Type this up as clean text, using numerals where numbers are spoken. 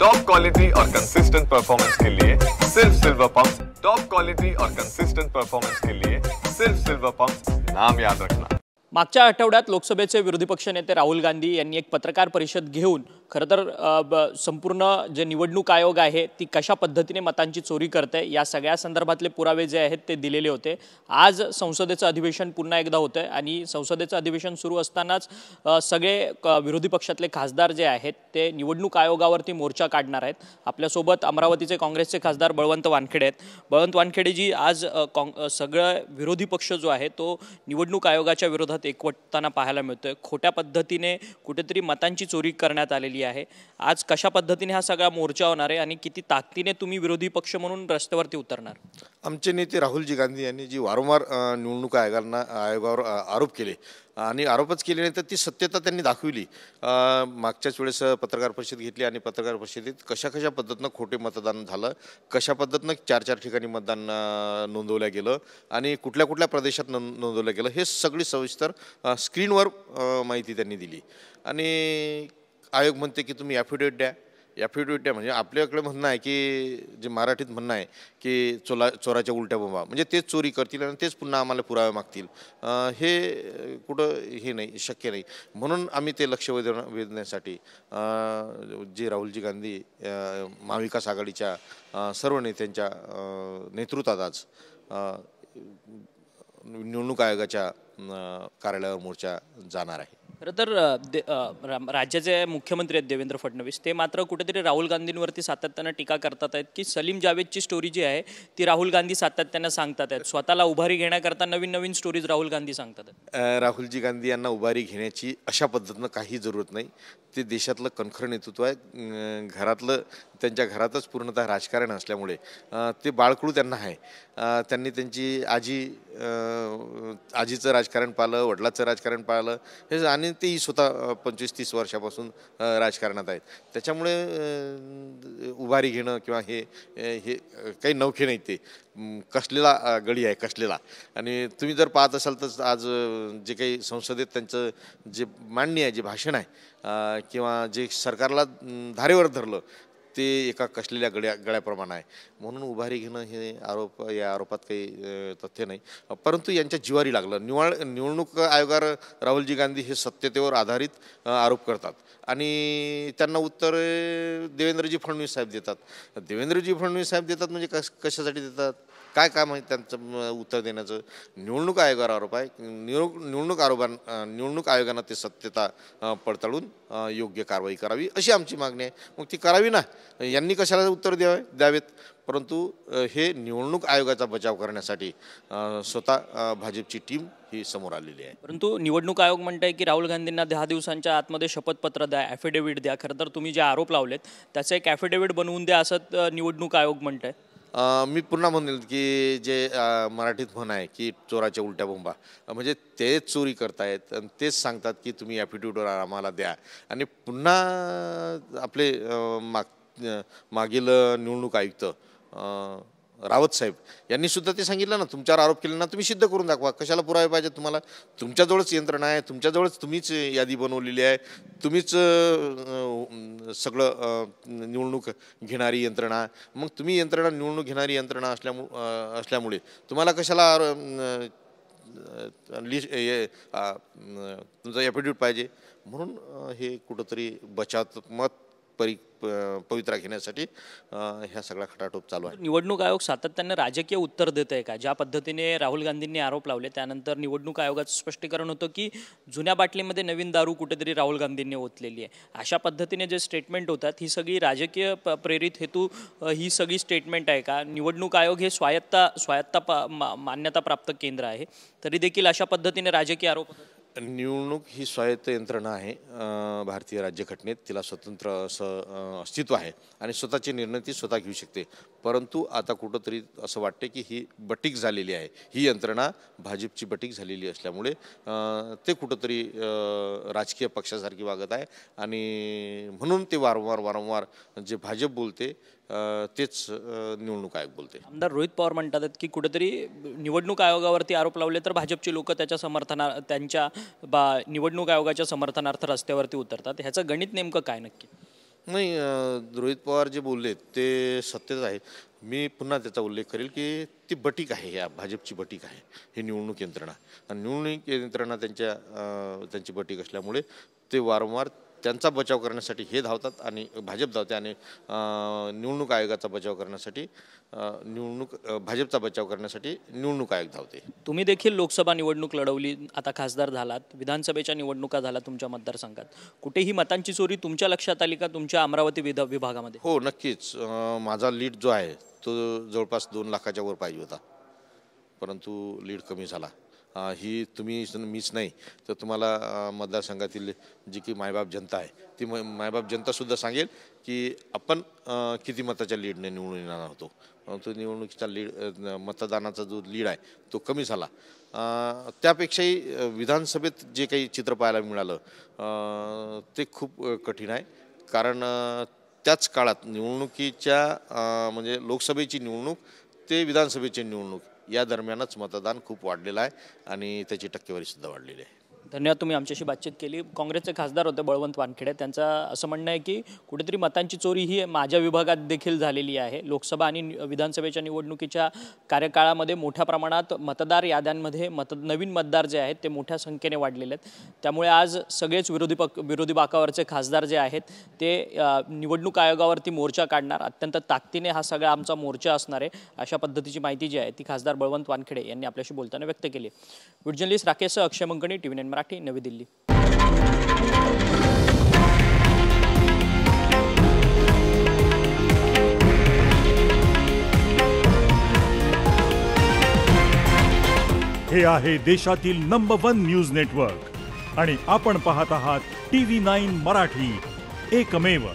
Top quality और consistent performance के लिए सिर्फ सिल्वर पंप। टॉप क्वालिटी और कंसिस्टेंट परफॉर्मेंस के लिए सिर्फ सिल्वर पंप, नाम याद रखना। मागच्या आठवड्यात लोकसभेचे विरोधी पक्षनेते राहुल गांधी यांनी एक पत्रकार परिषद घेऊन खरं तर संपूर्ण जे निवडणूक आयोग आहे ती कशा पद्धतीने मतांची चोरी करते या सगळ्या संदर्भातले पुरावे जे आहेत ते दिलेले होते। आज संसदेचं अधिवेशन पुन्हा एकदा होतंय आणि संसदेचं अधिवेशन सुरू असतानाच सगळे विरोधी पक्षातले खासदार जे आहेत ते निवडणूक आयोगावरती मोर्चा काढणार आहेत। आपल्यासोबत अमरावतीचे काँग्रेसचे खासदार बळवंत वानखेडे आहेत। बळवंत वानखेडेजी, आज सगळं विरोधी पक्ष जो आहे तो निवडणूक आयोगाच्या विरोधात एकवटताना पाहायला मिळतोय। खोट्या पद्धतीने कुठेतरी मतांची चोरी करण्यात आलेली आहे। आज कशा पद्धतीने हा सगळा मोर्चा होणार आहे आणि किती ताकदीने तुम्ही विरोधी पक्ष म्हणून रस्त्यावरती उतरणार? आमचे नेते राहुलजी गांधी यांनी जी वारंवार निवडणूक आयोगावर आरोप केले आणि आरोपच केले नाही तर ती सत्यता त्यांनी दाखवली। मागच्याच वेळेस पत्रकार परिषद घेतली आणि पत्रकार परिषदेत कशा पद्धतीनं खोटे मतदान झालं, कशा पद्धतीनं 4 ठिकाणी मतदान नोंदवलं गेलं आणि कुठल्या प्रदेशात नोंदवलं गेलं हे सगळी सविस्तर स्क्रीनवर माहिती त्यांनी दिली। आणि आयोग म्हणते की तुम्ही ॲफिडेविट द्या, म्हणजे आपल्याकडे म्हणणं आहे की जे मराठीत म्हणणं आहे की चोराच्या उलट्या बोंबा, म्हणजे तेच चोरी करतील आणि तेच पुन्हा आम्हाला पुरावे मागतील। हे कुठं हे नाही, शक्य नाही। म्हणून आम्ही ते लक्ष वेधण्यासाठी जे राहुलजी गांधी महाविकास आघाडीच्या सर्व नेत्यांच्या नेतृत्वात आज निवडणूक आयोगाच्या कार्यालयावर मोर्चा जाणार आहे। खरं तर राज्याचे मुख्यमंत्री आहेत देवेंद्र फडणवीस, ते मात्र कुठेतरी राहुल गांधींवरती सातत्यानं टीका करतात आहेत की सलीम जावेदची स्टोरी जी आहे ती राहुल गांधी सातत्यानं सांगतात आहेत। स्वतःला उभारी घेण्याकरता नवीन स्टोरीज राहुल गांधी सांगतात आहेत। राहुलजी गांधी यांना उभारी घेण्याची अशा पद्धतीनं काही जरूरत नाही। ते देशातलं कणखर नेतृत्व आहे। त्यांच्या घरातच पूर्णतः राजकारण असल्यामुळे ते बाळकडू त्यांना आहे। त्यांनी त्यांची आजीचं राजकारण पाहिलं, वडिलाचं राजकारण पाहिलं हे, आणि तेही स्वतः 25-30 वर्षापासून राजकारणात आहेत। त्याच्यामुळे उभारी घेणं किंवा हे काही नवखे नाही, ते कसलेला गडी आहे, कसलेला। आणि तुम्ही जर पाहत असाल तर आज जे काही संसदेत त्यांचं जे मांडणी आहे, जे भाषण आहे किंवा जे सरकारला धारेवर धरलं ते एका कसलेल्या गळ्याप्रमाणे आहे। म्हणून उभारी घेणं या आरोपात काही तथ्य नाही, परंतु यांच्या जिवारी लागलं। निवडणूक आयोगावर राहुलजी गांधी हे सत्यतेवर आधारित आरोप करतात आणि त्यांना उत्तर देवेंद्रजी फडणवीस साहेब देतात। देवेंद्रजी फडणवीस साहेब देतात म्हणजे कशासाठी देतात, काय काम आहे त्यांचं उत्तर देण्याचं? निवडणूक आयोगावर आरोप आहे, निवडणूक आयोगानं ते सत्यता पडताळून योग्य कारवाई करावी अशी आमची मागणी आहे। मग ती करावी ना, यांनी कशाला उत्तर द्यावेत? परंतु हे निवडणूक आयोगाचा बचाव करण्यासाठी स्वतः भाजपची टीम ही समोर आलेली आहे। परंतु निवडणूक आयोग म्हणतंय की राहुल गांधींना 10 दिवसांच्या आतमध्ये शपथपत्र द्या, ॲफिडेव्हिट द्या। खरं तर तुम्ही जे आरोप लावलेत त्याचं एक ॲफिडेव्हिट बनवून द्या असं निवडणूक आयोग म्हणतंय। मी पुन्हा म्हणेल की जे मराठीत म्हण आहे की चोराच्या उलट्या बोंबा, म्हणजे तेच चोरी करतायत आणि तेच सांगतात की तुम्ही ॲफिडेव्हिटवर आम्हाला द्या। आणि पुन्हा आपले मागील निवडणूक आयुक्त रावत साहेब यांनी सुद्धा ते सांगितलं ना, तुमच्यावर आरोप केले ना तुम्ही सिद्ध करून दाखवा। कशाला पुरावे पाहिजे तुम्हाला? तुमच्याजवळच यंत्रणा आहे, तुमच्याजवळच तुम्हीच यादी बनवलेली आहे, तुम्हीच सगळं निवडणूक घेणारी यंत्रणा। मग तुम्ही निवडणूक घेणारी यंत्रणा असल्यामुळे तुम्हाला कशाला तुमचं ॲफिडेव्हिट पाहिजे? म्हणून हे कुठंतरी बचावात्मक पवित्रा घेण्यासाठी ह्या सगळा खटाटोप चालू आहे। निवडणूक आयोग सातत्याने राजकीय उत्तर देत आहे का? ज्या पद्धतीने राहुल गांधींनी आरोप लावले त्यानंतर निवडणूक आयोगाचं स्पष्टीकरण होतं की जुन्या बाटलीमध्ये नवीन दारू कुठेतरी राहुल गांधींनी ओतलेली आहे। अशा पद्धतीने जे स्टेटमेंट होतात ही सगळी राजकीय प्रेरित हेतू ही सगळी स्टेटमेंट आहे का? निवडणूक आयोग हे स्वायत्ता मान्यता प्राप्त केंद्र आहे, तरी देखील अशा पद्धतीने राजकीय आरोप होतात। निवडणूक ही स्वायत्त यंत्रणा आहे भारतीय राज्यघटनेत, तिला स्वतंत्र असं अस्तित्व आहे आणि स्वतःचे निर्णय ती स्वतः घेऊ शकते। परंतु आता कुठंतरी असं वाटते की ही बटीक झालेली आहे, ही यंत्रणा भाजपची बटीक झालेली असल्यामुळे ते कुठंतरी राजकीय पक्षासारखी वागत आहे आणि म्हणून ते वारंवार जे भाजप बोलते तेच निवडणूक आयोग बोलते। आमदार रोहित पवार म्हणतात की कुठेतरी निवडणूक आयोगावरती आरोप लावले तर भाजपची लोक त्यांच्या निवडणूक आयोगाच्या समर्थनार्थ रस्त्यावरती उतरतात। ह्याचं गणित नेमकं काय नक्की? नाही, रोहित पवार जे बोलले ते सत्यच आहे. मी पुन्हा त्याचा उल्लेख करेल की ती बटीक आहे, या भाजपची बटीक आहे ही निवडणूक यंत्रणा. आणि निवडणूक यंत्रणा त्यांची बटीक असल्यामुळे ते वारंवार त्यांचा बचाव करण्यासाठी हे धावतात आणि भाजप धावते, आणि निवडणूक आयोगाचा बचाव करण्यासाठी भाजपचा बचाव करण्यासाठी निवडणूक आयोग धावते. तुम्ही देखील लोकसभा निवडणूक लढवली, आता खासदार झालात, विधानसभेच्या निवडणुका झाल्या तुमच्या मतदारसंघात. कुठेही मतांची चोरी तुमच्या लक्षात आली का तुमच्या अमरावती विभागामध्ये? हो, नक्कीच. माझा लीड जो आहे तो जवळपास 2 लाखाच्या वर पाहिजे होता, परंतु लीड कमी झाला. ही तुम्ही मीच नाही तर तुम्हाला मतदारसंघातील जी की मायबाप जनता आहे ती मायबाप जनतासुद्धा सांगेल की आपण किती मताच्या लीडने निवडून येणार होतो. परंतु निवडणुकीचा मतदानाचा जो लीड आहे तो कमी झाला. त्यापेक्षाही विधानसभेत जे काही चित्र पाहायला मिळालं ते खूप कठीण आहे. कारण त्याच काळात निवडणुकीच्या म्हणजे लोकसभेची निवडणूक ते विधानसभेची निवडणूक या दरम्यानच मतदान खूप वाढलेलं आहे आणि त्याची टक्केवारी सुद्धा वाढलेली आहे. धन्यवाद, तुम्ही आमच्याशी बातचीत केली. काँग्रेसचे खासदार होते बळवंत वानखेडे, त्यांचं असं म्हणणं आहे की कुठेतरी मतांची चोरी ही माझ्या विभागात देखील झालेली आहे. लोकसभा आणि विधानसभेच्या निवडणुकीच्या कार्यकाळामध्ये मोठ्या प्रमाणात मतदार याद्यांमध्ये नवीन मतदार जे आहेत ते मोठ्या संख्येने वाढलेले आहेत. त्यामुळे आज सगळेच विरोधी बाकावरचे खासदार जे आहेत ते निवडणूक आयोगावरती मोर्चा काढणार. अत्यंत ताकदीने हा सगळा आमचा मोर्चा असणार आहे, अशा पद्धतीची माहिती जी आहे ती खासदार बळवंत वानखेडे यांनी आपल्याशी बोलताना व्यक्त केली. व्हिडिओ जर्नलिस्ट राकेश अक्षय मंकणी, TV9 मराठी, नवी दिल्ली. हे आहे देशातील नंबर 1 न्यूज नेटवर्क आणि आपण पाहत आहात TV9 मराठी, एकमेव.